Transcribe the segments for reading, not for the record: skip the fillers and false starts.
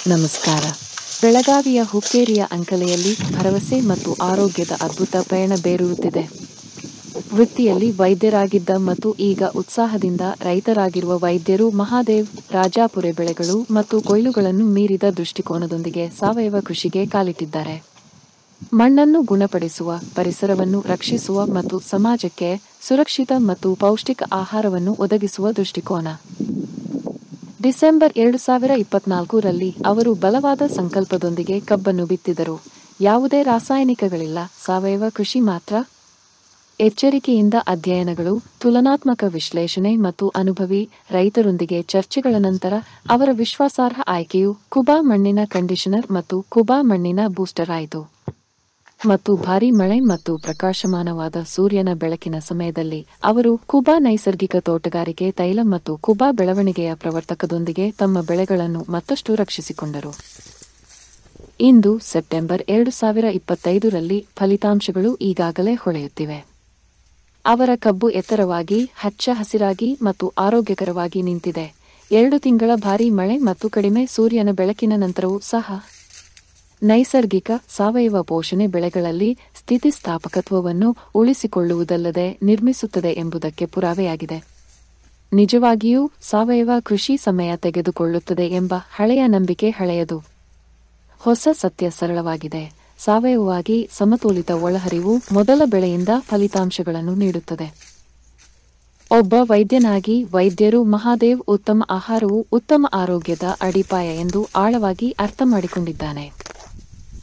ನಮಸ್ಕಾರ. ಬೆಳಗಾವಿಯ ಹುಕ್ಕೇರಿಯ ಅಂಕಲೆಯಲ್ಲಿ ಭರವಸೆ ಮತ್ತು ಆರೋಗ್ಯದ ಅದ್ಭುತ ಪಯಣ ಬೇರೂರುತ್ತಿದೆ. ವೃತ್ತಿಯಲ್ಲಿ ವೈದ್ಯರಾಗಿದ್ದ ಮತ್ತು ಈಗ ಉತ್ಸಾಹದಿಂದ ರೈತರಾಗಿರುವ ವೈದ್ಯರು ಮಹಾದೇವ್ ರಾಜಾಪುರೆ ಬೆಳೆಗಳು ಮತ್ತು ಕೊಯ್ಲುಗಳನ್ನು ಮೀರಿದ ದೃಷ್ಟಿಕೋನದೊಂದಿಗೆ ಸಾವಯವ ಕೃಷಿಗೆ ಕಾಲಿಟ್ಟಿದ್ದಾರೆ. ಮಣ್ಣನ್ನು ಗುಣಪಡಿಸುವ, ಪರಿಸರವನ್ನು ರಕ್ಷಿಸುವ ಮತ್ತು ಸಮಾಜಕ್ಕೆ ಸುರಕ್ಷಿತ ಮತ್ತು ಪೌಷ್ಟಿಕ ಆಹಾರವನ್ನು ಒದಗಿಸುವ ದೃಷ್ಟಿಕೋನ. ಡಿಸೆಂಬರ್ 2024ರಲ್ಲಿ ಅವರು ಬಲವಾದ ಸಂಕಲ್ಪದೊಂದಿಗೆ ಕಬ್ಬನ್ನು ಬಿತ್ತಿದರು. ಯಾವುದೇ ರಾಸಾಯನಿಕಗಳಿಲ್ಲ, ಸಾವಯವ ಕೃಷಿ ಮಾತ್ರ. ಎಚ್ಚರಿಕೆಯಿಂದ ಅಧ್ಯಯನಗಳು, ತುಲನಾತ್ಮಕ ವಿಶ್ಲೇಷಣೆ ಮತ್ತು ಅನುಭವಿ ರೈತರೊಂದಿಗೆ ಚರ್ಚೆಗಳ ನಂತರ ಅವರ ವಿಶ್ವಾಸಾರ್ಹ ಆಯ್ಕೆಯು ಕುಬಾ ಮಣ್ಣಿನ ಕಂಡೀಷನರ್ ಮತ್ತು ಕುಬಾ ಮಣ್ಣಿನ ಬೂಸ್ಟರ್ ಆಯಿತು. ಮತ್ತು ಭಾರೀ ಮಳೆ ಮತ್ತು ಪ್ರಕಾಶಮಾನವಾದ ಸೂರ್ಯನ ಬೆಳಕಿನ ಸಮಯದಲ್ಲಿ ಅವರು ಕುಬಾ ನೈಸರ್ಗಿಕ ತೋಟಗಾರಿಕೆ ತೈಲ ಮತ್ತು ಕುಬಾ ಬೆಳವಣಿಗೆಯ ಪ್ರವರ್ತಕದೊಂದಿಗೆ ತಮ್ಮ ಬೆಳೆಗಳನ್ನು ಮತ್ತಷ್ಟು ರಕ್ಷಿಸಿಕೊಂಡರು. ಇಂದು ಸೆಪ್ಟೆಂಬರ್ 2025ರಲ್ಲಿ ಫಲಿತಾಂಶಗಳು ಈಗಾಗಲೇ ಹೊಳೆಯುತ್ತಿವೆ. ಅವರ ಕಬ್ಬು ಎತ್ತರವಾಗಿ, ಹಚ್ಚ ಹಸಿರಾಗಿ ಮತ್ತು ಆರೋಗ್ಯಕರವಾಗಿ ನಿಂತಿದೆ. 2 ತಿಂಗಳ ಭಾರೀ ಮಳೆ ಮತ್ತು ಕಡಿಮೆ ಸೂರ್ಯನ ಬೆಳಕಿನ ನಂತರವೂ ಸಹ ನೈಸರ್ಗಿಕ ಸಾವಯವ ಪೋಷಣೆ ಬೆಳೆಗಳಲ್ಲಿ ಸ್ಥಿತಿಸ್ಥಾಪಕತ್ವವನ್ನು ಉಳಿಸಿಕೊಳ್ಳುವುದಲ್ಲದೆ ನಿರ್ಮಿಸುತ್ತದೆ ಎಂಬುದಕ್ಕೆ ಪುರಾವೆಯಾಗಿದೆ. ನಿಜವಾಗಿಯೂ ಸಾವಯವ ಕೃಷಿ ಸಮಯ ತೆಗೆದುಕೊಳ್ಳುತ್ತದೆ ಎಂಬ ಹಳೆಯ ನಂಬಿಕೆ ಹಳೆಯದು. ಹೊಸ ಸತ್ಯ ಸರಳವಾಗಿದೆ. ಸಾವಯವವಾಗಿ ಸಮತೋಲಿತ ಒಳಹರಿವು ಮೊದಲ ಬೆಳೆಯಿಂದ ಫಲಿತಾಂಶಗಳನ್ನು ನೀಡುತ್ತದೆ. ಒಬ್ಬ ವೈದ್ಯನಾಗಿ ವೈದ್ಯರು ಮಹಾದೇವ್ ಉತ್ತಮ ಆಹಾರವು ಉತ್ತಮ ಆರೋಗ್ಯದ ಅಡಿಪಾಯ ಎಂದು ಆಳವಾಗಿ ಅರ್ಥ ಮಾಡಿಕೊಂಡಿದ್ದಾನೆ.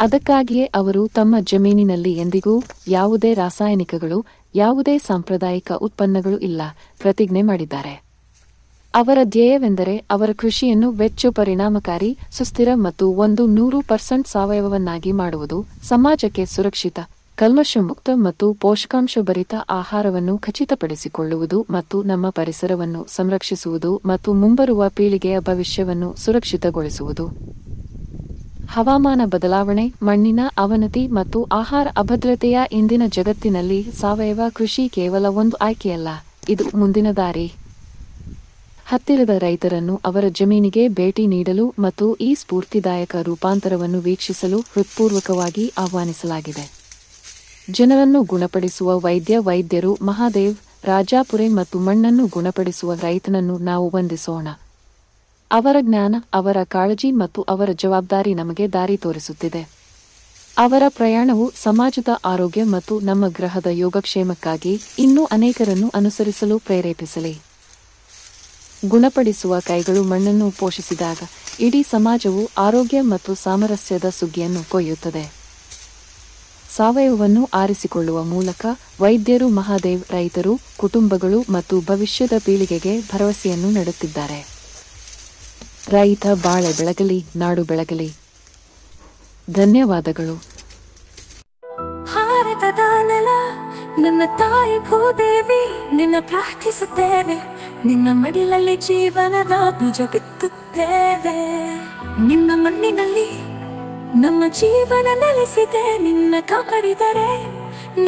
ಅದಕ್ಕಾಗಿಯೇ ಅವರು ತಮ್ಮ ಜಮೀನಿನಲ್ಲಿ ಎಂದಿಗೂ ಯಾವುದೇ ರಾಸಾಯನಿಕಗಳು, ಯಾವುದೇ ಸಾಂಪ್ರದಾಯಿಕ ಉತ್ಪನ್ನಗಳು ಇಲ್ಲ ಪ್ರತಿಜ್ಞೆ ಮಾಡಿದ್ದಾರೆ. ಅವರ ಧ್ಯೇಯವೆಂದರೆ ಅವರ ಕೃಷಿಯನ್ನು ವೆಚ್ಚ ಪರಿಣಾಮಕಾರಿ, ಸುಸ್ಥಿರ ಮತ್ತು 100% ಸಾವಯವವನ್ನಾಗಿ ಮಾಡುವುದು, ಸಮಾಜಕ್ಕೆ ಸುರಕ್ಷಿತ, ಕಲ್ಮಶಮುಕ್ತ ಮತ್ತು ಪೋಷಕಾಂಶಭರಿತ ಆಹಾರವನ್ನು ಖಚಿತಪಡಿಸಿಕೊಳ್ಳುವುದು ಮತ್ತು ನಮ್ಮ ಪರಿಸರವನ್ನು ಸಂರಕ್ಷಿಸುವುದು ಮತ್ತು ಮುಂಬರುವ ಪೀಳಿಗೆಯ ಭವಿಷ್ಯವನ್ನು ಸುರಕ್ಷಿತಗೊಳಿಸುವುದು. ಹವಾಮಾನ ಬದಲಾವಣೆ, ಮಣ್ಣಿನ ಅವನತಿ ಮತ್ತು ಆಹಾರ ಅಭದ್ರತೆಯ ಇಂದಿನ ಜಗತ್ತಿನಲ್ಲಿ ಸಾವಯವ ಕೃಷಿ ಕೇವಲ ಒಂದು ಆಯ್ಕೆಯಲ್ಲ, ಇದು ಮುಂದಿನ ದಾರಿ. ಹತ್ತಿರದ ರೈತರನ್ನು ಅವರ ಜಮೀನಿಗೆ ಭೇಟಿ ನೀಡಲು ಮತ್ತು ಈ ಸ್ಫೂರ್ತಿದಾಯಕ ರೂಪಾಂತರವನ್ನು ವೀಕ್ಷಿಸಲು ಹೃತ್ಪೂರ್ವಕವಾಗಿ ಆಹ್ವಾನಿಸಲಾಗಿದೆ. ಜನರನ್ನು ಗುಣಪಡಿಸುವ ವೈದ್ಯರು ಮಹಾದೇವ್ ರಾಜಾಪುರೆ ಮತ್ತು ಮಣ್ಣನ್ನು ಗುಣಪಡಿಸುವ ರೈತನನ್ನು ನಾವು ವಂದಿಸೋಣ. ಅವರ ಜ್ಞಾನ, ಅವರ ಕಾಳಜಿ ಮತ್ತು ಅವರ ಜವಾಬ್ದಾರಿ ನಮಗೆ ದಾರಿ ತೋರಿಸುತ್ತಿದೆ. ಅವರ ಪ್ರಯಾಣವು ಸಮಾಜದ ಆರೋಗ್ಯ ಮತ್ತು ನಮ್ಮ ಗ್ರಹದ ಯೋಗಕ್ಷೇಮಕ್ಕಾಗಿ ಇನ್ನೂ ಅನೇಕರನ್ನು ಅನುಸರಿಸಲು ಪ್ರೇರೇಪಿಸಲಿ. ಗುಣಪಡಿಸುವ ಕೈಗಳು ಮಣ್ಣನ್ನು ಪೋಷಿಸಿದಾಗ ಇಡೀ ಸಮಾಜವು ಆರೋಗ್ಯ ಮತ್ತು ಸಾಮರಸ್ಯದ ಸುಗ್ಗಿಯನ್ನು ಕೊಯ್ಯುತ್ತದೆ. ಸಾವಯವವನ್ನು ಆರಿಸಿಕೊಳ್ಳುವ ಮೂಲಕ ವೈದ್ಯರು ಮಹಾದೇವ್ ರೈತರು, ಕುಟುಂಬಗಳು ಮತ್ತು ಭವಿಷ್ಯದ ಪೀಳಿಗೆಗೆ ಭರವಸೆಯನ್ನು ನೀಡುತ್ತಿದ್ದಾರೆ. ರೈತ ಬಾಳೆ ಬೆಳಗಲಿ, ನಾಡು ಬೆಳಗಲಿ. ಧನ್ಯವಾದಗಳು. ಭಾರತದ ನೆಲ, ನನ್ನ ತಾಯಿ ಭೂದೇವಿ, ನಿನ್ನ ಪ್ರಾರ್ಥಿಸುತ್ತೇವೆ. ನಿನ್ನ ಮಡಿಲಲ್ಲಿ ಜೀವನದ ಬೀಜ ಬಿತ್ತುತ್ತೇವೆ. ನಿನ್ನ ಮಣ್ಣಿನಲ್ಲಿ ನಮ್ಮ ಜೀವನ ನೆಲೆಸಿದೆ. ನಿನ್ನ ಕಾಪಾಡಿದರೆ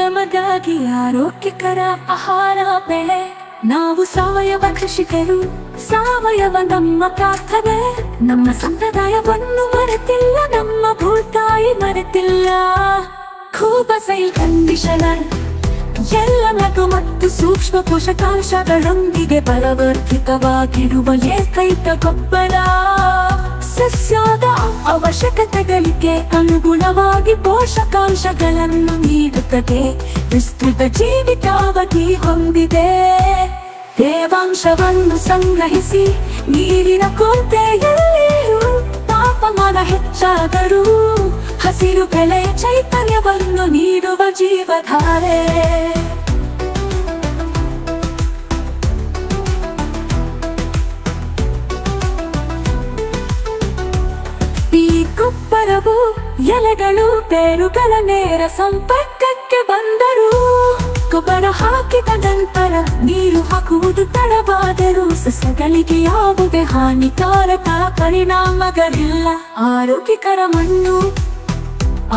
ನಮಗಾಗಿ ಆರೋಗ್ಯಕರ ಆಹಾರ ಬೆಳೆ. ನಾವು ಸಾವಯವ ಕೃಷಿಕರು, ಸಾವಯವ ನಮ್ಮ ಪ್ರಾರ್ಥನೆ. ನಮ್ಮ ಸಂಪ್ರದಾಯವನ್ನು ಮರೆತಿಲ್ಲ, ನಮ್ಮ ಭೂತಾಯಿ ಮರೆತಿಲ್ಲ. ಕುಬಾ ಸೈಲ್ ಕಂಡೀಷನರ್ ಎಲ್ಲ ಲಘು ಮತ್ತು ಸೂಕ್ಷ್ಮ ಪೋಷಕಾಂಶಗಳೊಂದಿಗೆ ಬಲವರ್ಧಿತವಾಗಿರುವ ಏಕೈಕ ಗೊಬ್ಬರ. ಸಸ್ಯದ ಅವಶ್ಯಕತೆಗಳಿಗೆ ಅನುಗುಣವಾಗಿ ಪೋಷಕಾಂಶಗಳನ್ನು ನೀಡುತ್ತದೆ. ವಿಸ್ತೃತ ಜೀವಿತಾವಧಿ ಹೊಂದಿದೆ. ತೇವಾಂಶವನ್ನು ಸಂಗ್ರಹಿಸಿ ನೀರಿನ ಕೊರತೆಯಲ್ಲಿಯೂ ತಾಪಮಾನ ಹೆಚ್ಚಾದರೂ ಹಸಿರು ಬೆಳೆ ಚೈತನ್ಯವನ್ನು ನೀಡುವ ಜೀವಧಾರೆ. ಈ ಗೊಬ್ಬರವು ಎಲೆಗಳು, ಬೇರುಗಳ ನೇರ ಸಂಪರ್ಕಕ್ಕೆ ಬಂದರೂ ಗೊಬ್ಬರ ಹಾಕಿದ ನಂತರ ನೀರು ಹಾಕುವುದು ತಡವಾದರೂ ಸಸ್ಯಗಳಿಗೆ ಯಾವುದೇ ಹಾನಿಕಾರಕ ಪರಿಣಾಮಗಳಿಲ್ಲ. ಆರೋಗ್ಯಕರ ಮಣ್ಣು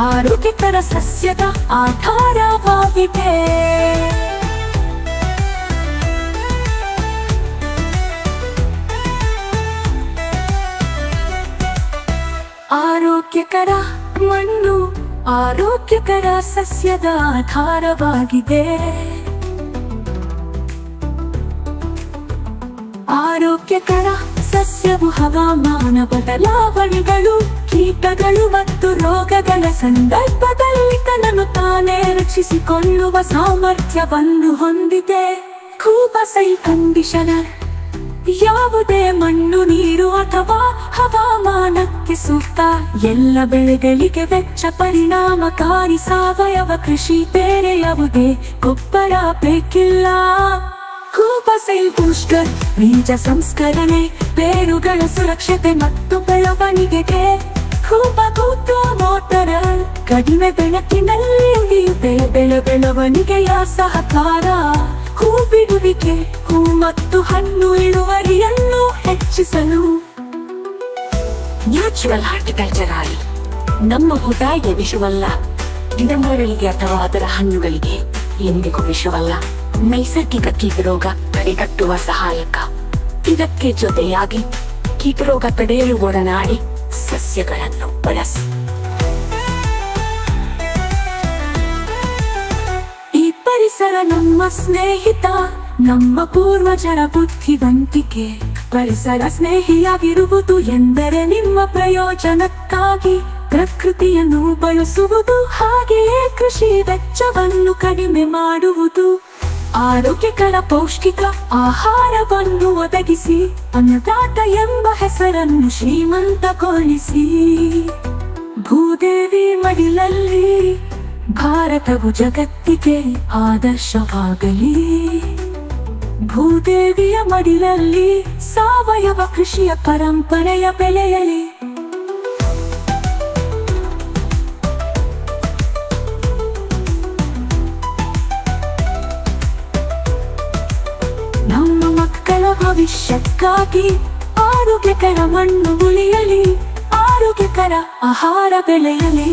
ಆರೋಗ್ಯಕರ ಸಸ್ಯದ ಆಧಾರವಾಗಿದೆ. ಆರೋಗ್ಯಕರ ಮಣ್ಣು ಆರೋಗ್ಯಕರ ಸಸ್ಯದ ಆಧಾರವಾಗಿದೆ. ಆರೋಗ್ಯಕರ ಸಸ್ಯವು ಹವಾಮಾನ ಬದಲಾವಣೆಗಳು, ಕೀಟಗಳು ಮತ್ತು ರೋಗಗಳ ಸಂದರ್ಭದಲ್ಲಿ ತನ್ನನ್ನು ತಾನೇ ರಕ್ಷಿಸಿಕೊಳ್ಳುವ ಸಾಮರ್ಥ್ಯವನ್ನು ಹೊಂದಿದೆ. ಕೂಪಸೈ ಕಂಡೀಷನರ್ ಯಾವುದೇ ಮಣ್ಣು, ನೀರು ಅಥವಾ ಹವಾಮಾನಕ್ಕೆ ಸೂಕ್ತ. ಎಲ್ಲ ಬೆಳೆಗಳಿಗೆ ವೆಚ್ಚ ಪರಿಣಾಮಕಾರಿ ಸಾವಯವ ಕೃಷಿ. ಬೇರೆ ಯಾವುದೇ ಗೊಬ್ಬರ ಬೇಕಿಲ್ಲ. ಕೂಪಸೈಲ್ ಬೂಸ್ಟರ್ ಬೀಜ ಸಂಸ್ಕರಣೆ, ಬೇರುಗಳ ಸುರಕ್ಷತೆ ಮತ್ತು ಬೆಳವಣಿಗೆಗೆ. ಕೂಪಕೂಟು ಮೋಟರ್ ಕಡಿಮೆ ಬೆಳಕಿನಲ್ಲಿ ಉಳಿಯುತ್ತೆ ಬೆಳವಣಿಗೆಯ ಸಹಕಾರ. ಹೂ ಬಿಡುವಿಕೆ, ಹೂ ಮತ್ತು ಹಣ್ಣು ಇಳುವರಿಯನ್ನು ಹೆಚ್ಚಿಸಲು. ನ್ಯಾಚುರಲ್ ಹಾರ್ಟಿಕಲ್ಚರ್ ನಮ್ಮ ಉದಾಯ ವಿಷವಲ್ಲ, ಗಿಡಮರಗಳಿಗೆ ಅಥವಾ ಅದರ ಹಣ್ಣುಗಳಿಗೆ ಎಂದಿಗೂ ವಿಷವಲ್ಲ. ನೈಸರ್ಗಿಕ ಕೀಟರೋಗ ತಡೆಗಟ್ಟುವ ಸಹಾಯಕ. ಇದಕ್ಕೆ ಜೊತೆಯಾಗಿ ಕೀಟರೋಗ ತಡೆಯಲು ಒಡನಾಡಿ ಸಸ್ಯಗಳನ್ನು ಬಳಸಿ. ಈ ಪರಿಸರ ನಮ್ಮ ಸ್ನೇಹಿತ, ನಮ್ಮ ಪೂರ್ವಜರ ಬುದ್ಧಿವಂತಿಕೆ. ಪರಿಸರ ಸ್ನೇಹಿಯಾಗಿರುವುದು ಎಂದರೆ ನಿಮ್ಮ ಪ್ರಯೋಜನಕ್ಕಾಗಿ ಪ್ರಕೃತಿಯನ್ನು ಬಳಸುವುದು, ಹಾಗೆಯೇ ಕೃಷಿ ವೆಚ್ಚವನ್ನು ಕಡಿಮೆ ಮಾಡುವುದು. ಆರೋಗ್ಯಕರ ಪೌಷ್ಟಿಕ ಆಹಾರವನ್ನು ಒದಗಿಸಿ ಅನ್ನದಾತ ಎಂಬ ಹೆಸರನ್ನು ಶ್ರೀಮಂತಗೊಳಿಸಿ. ಭೂದೇವಿ ಮಡಿಲಲ್ಲಿ ಭಾರತವು ಜಗತ್ತಿಗೆ ಆದರ್ಶವಾಗಲಿ. ಭೂದೇವಿಯ ಮಡಿಲಲ್ಲಿ ಸಾವಯವ ಕೃಷಿಯ ಪರಂಪರೆಯ ಬೆಳೆಯಲಿ. ನಮ್ಮ ಮಕ್ಕಳ ಭವಿಷ್ಯಕ್ಕಾಗಿ ಆರೋಗ್ಯಕರ ಮಣ್ಣು ಉಳಿಯಲಿ, ಆರೋಗ್ಯಕರ ಆಹಾರ ಬೆಳೆಯಲಿ.